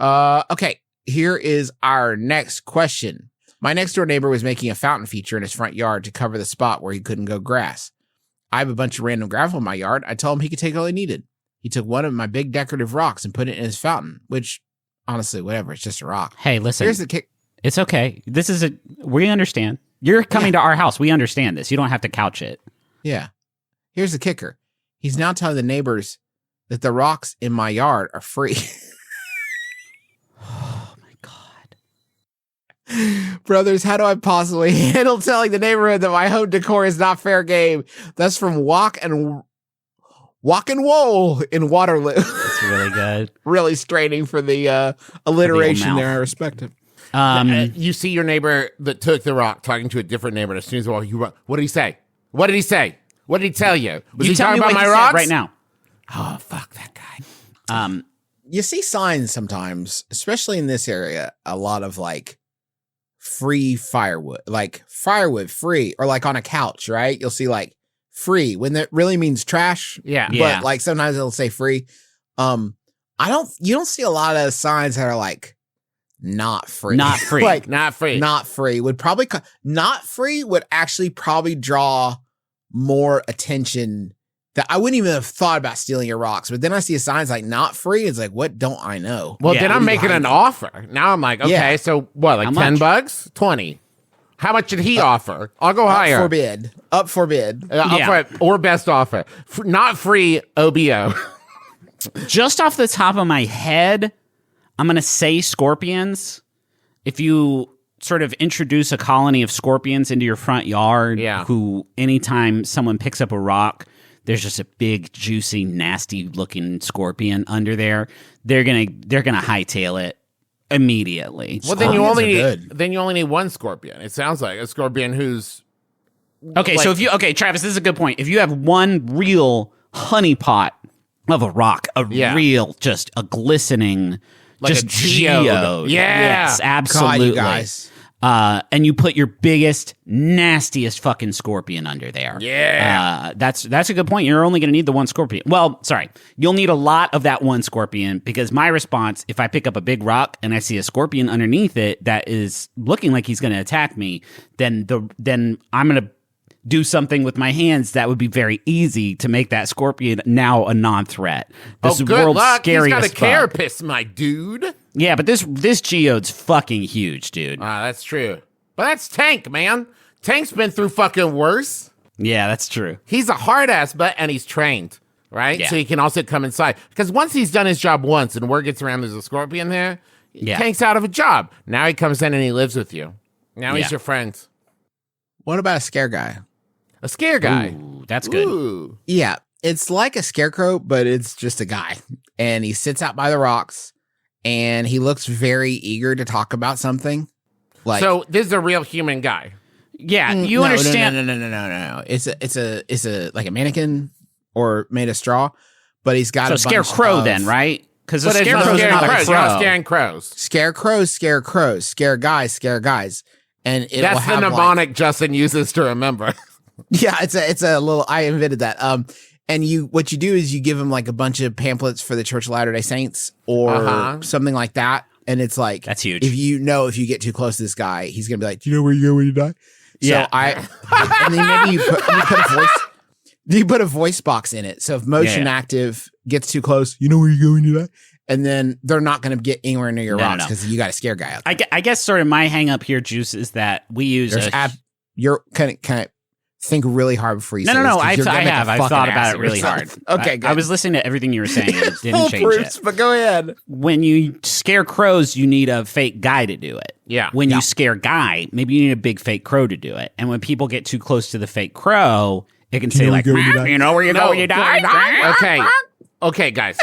Okay, here is our next question. My next door neighbor was making a fountain feature in his front yard to cover the spot where he couldn't go grass. I have a bunch of random gravel in my yard. I told him he could take all he needed. He took one of my big decorative rocks and put it in his fountain, which, honestly, whatever, it's just a rock. Hey, listen. Here's the kick. It's okay. We understand. You're coming to our house. We understand this. You don't have to couch it. Yeah. Here's the kicker. He's now telling the neighbors that the rocks in my yard are free. Oh, my God. Brothers, how do I possibly handle telling the neighborhood that my home decor is not fair game? That's from Walk and Wool in Waterloo. That's really good. Really straining for the alliteration there. I respect it. You see your neighbor that took the rock talking to a different neighbor, and as soon as what did he say? What did he say? What did he tell you? Was he talking about my rocks right now? Oh, fuck that guy. You see signs sometimes, especially in this area, a lot of like free firewood, like firewood free, or like on a couch, right? You'll see like free when that really means trash. Yeah. But like sometimes it'll say free. You don't see a lot of signs that are like not free. Not free. Like Not free. not free would probably not free would actually probably draw more attention that I wouldn't even have thought about stealing your rocks. But then I see a sign like not free. It's like, what don't I know? Well, Yeah. then I'm making an offer. Now I'm like, okay, Yeah. so what, like How 10 much? bucks? 20. How much did he offer? I'll go higher. Up for bid. Yeah. Or best offer. Not free, OBO. Just off the top of my head, I'm going to say scorpions. If you sort of introduce a colony of scorpions into your front yard, who anytime someone picks up a rock, there's just a big, juicy, nasty-looking scorpion under there. They're gonna hightail it immediately. Well, then you only need one scorpion. It sounds like a scorpion who's Okay, so Travis, this is a good point. If you have one real honeypot of a rock, real, just a glistening, like just a geode. Yes, absolutely. God, you guys. And you put your biggest, nastiest fucking scorpion under there. Yeah. That's a good point. You're only going to need the one scorpion. Well, sorry. You'll need a lot of that one scorpion, because my response, if I pick up a big rock and I see a scorpion underneath it that is looking like he's going to attack me, then I'm going to do something with my hands that would be very easy to make that scorpion now a non-threat. This good world's luck. Scariest He's got a carapace, my dude. Yeah, but this geode's fucking huge, dude. That's true. But that's Tank, man. Tank's been through fucking worse. Yeah, that's true. He's a hard-ass butt, and he's trained, right? Yeah. So he can also come inside. Because once he's done his job once and word gets around there's a scorpion there, Tank's out of a job. Now he comes in and he lives with you. Now he's your friend. What about a scare guy? A scare guy. Ooh, that's good. Ooh. Yeah, it's like a scarecrow, but it's just a guy. And he sits out by the rocks, and he looks very eager to talk about something. Like, So this is a real human guy. Yeah, you understand. No. It's a like a mannequin or made of straw, but he's got So a bunch scarecrow of, then, right? Because a But it's not scarecrow's scaring not a crows. You're not crow. scaring crows. Scarecrows, scare guys, and it will That's the have mnemonic Justin uses to remember. Yeah, it's a little. I invented that. And what you do is you give him like a bunch of pamphlets for the Church of Latter-day Saints or something like that, and it's like That's huge. If you get too close to this guy, he's gonna be like, "Do you know where you go when you die?" Yeah. So and then maybe you put a voice box in it. So if motion active gets too close, you know where you go when you die. And then they're not going to get anywhere near your rocks because you got a scare guy out there. I guess sort of my hang up here, Juice, is that we use you're kind of think really hard before you say No. this, I 'cause you're gonna make a have. I've fucking thought ass about of it really yourself. hard. Okay, good. I was listening to everything you were saying. And it didn't change Proofs, it. but go ahead. When you scare crows, you need a fake guy to do it. Yeah. When you scare guy, maybe you need a big fake crow to do it. And when people get too close to the fake crow, it can say like, you know where you go when you die? Okay, guys.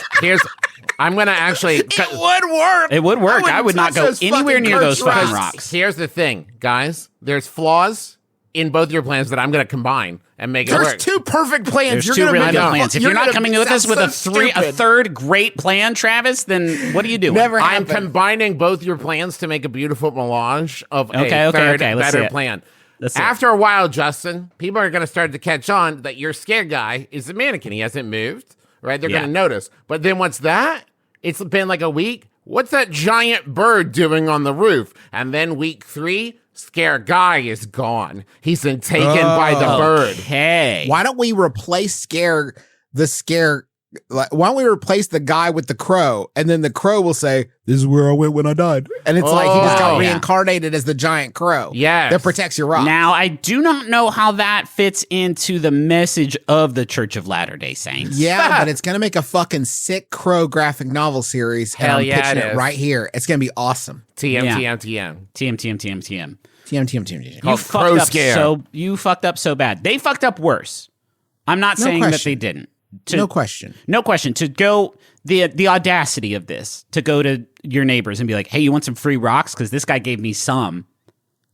I'm going to actually... It would work. It would work. I would not touch go those anywhere fucking near those cursed fucking rocks. rocks. Here's the thing, guys. There's flaws in both your plans that I'm going to combine and make it There's work. two perfect plans. There's You're two gonna really make good it- plans. If you're you're not gonna- coming with us that's with so a stupid. third great plan, Travis, then what are you doing? Never I'm happened. combining both your plans to make a beautiful melange of Okay, a third let's see better it. plan. Let's see it. After a while, Justin, people are going to start to catch on that your scared guy is a mannequin. He hasn't moved, right? They're going to notice. But then what's that? It's been like a week. what's that giant bird doing on the roof? And then week 3, scare guy is gone. He's been taken by the bird. Hey, why don't we replace why don't we replace the guy with the crow, and then the crow will say, "This is where I went when I died," and it's like he just got reincarnated as the giant crow. That protects your rock. Now, I do not know how that fits into the message of the Church of Latter-day Saints. Yeah, but it's gonna make a fucking sick crow graphic novel series. Hell and I'm pitching it it right here. It's gonna be awesome. TM. You fucked up so bad. They fucked up worse. I'm not saying that they didn't. No question. To go the audacity of this, to go to your neighbors and be like, "Hey, you want some free rocks? Because this guy gave me some,"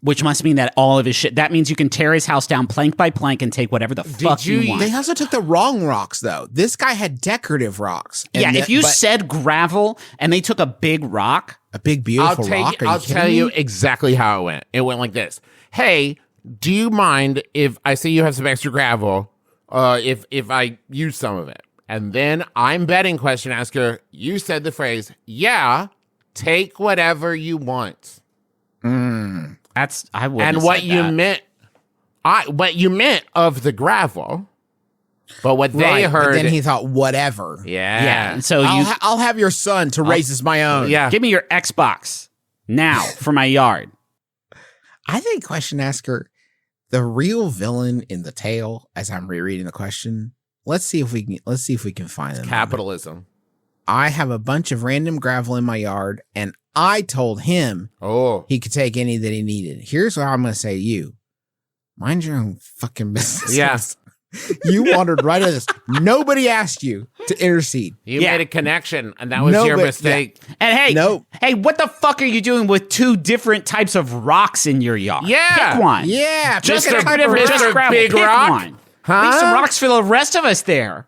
which must mean that all of his shit. That means you can tear his house down plank by plank and take whatever the fuck you want. They also took the wrong rocks, though. This guy had decorative rocks. If you said gravel and they took a big rock, a big beautiful rock, I'll tell you exactly how it went. It went like this: "Hey, do you mind if I say you have some extra gravel? If I use some of it?" And then I'm betting, question asker, you said the phrase, "Yeah, take whatever you want." That's I would. And what you meant, what you meant of the gravel, but what they heard. But then he thought, whatever. Yeah. And so I'll have your son to raise as my own. Yeah. Give me your Xbox now for my yard. I think, question asker, the real villain in the tale, as I'm rereading the question, let's see if we can find them. Capitalism. I have a bunch of random gravel in my yard, and I told him he could take any that he needed. Here's what I'm going to say to you. Mind your own fucking business. Yes. You wandered right into this. Nobody asked you to intercede. You made a connection, and that was your mistake. Yeah. And hey, what the fuck are you doing with 2 different types of rocks in your yard? Yeah. Pick one. Yeah. Just Mr. gravel. Big Pick Rock? one. Huh? Leave some rocks for the rest of us there.